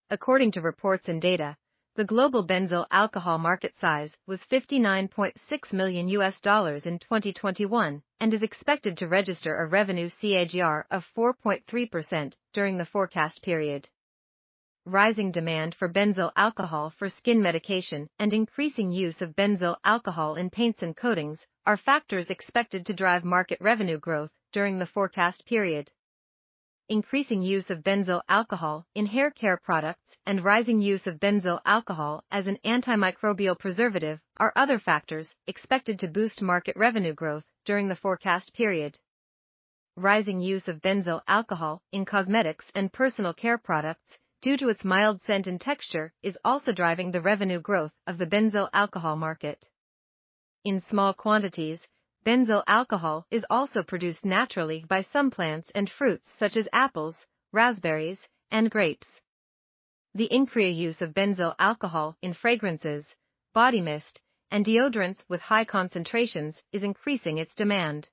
According to reports and data, the global benzyl alcohol market size was $59.6 million in 2021 and is expected to register a revenue CAGR of 4.3% during the forecast period. Rising demand for benzyl alcohol for skin medication and increasing use of benzyl alcohol in paints and coatings are factors expected to drive market revenue growth during the forecast period. Increasing use of benzyl alcohol in hair care products and rising use of benzyl alcohol as an antimicrobial preservative are other factors expected to boost market revenue growth during the forecast period. Rising use of benzyl alcohol in cosmetics and personal care products due to its mild scent and texture is also driving the revenue growth of the benzyl alcohol market. In small quantities, benzyl alcohol is also produced naturally by some plants and fruits such as apples, raspberries, and grapes. The increased use of benzyl alcohol in fragrances, body mist, and deodorants with high concentrations is increasing its demand.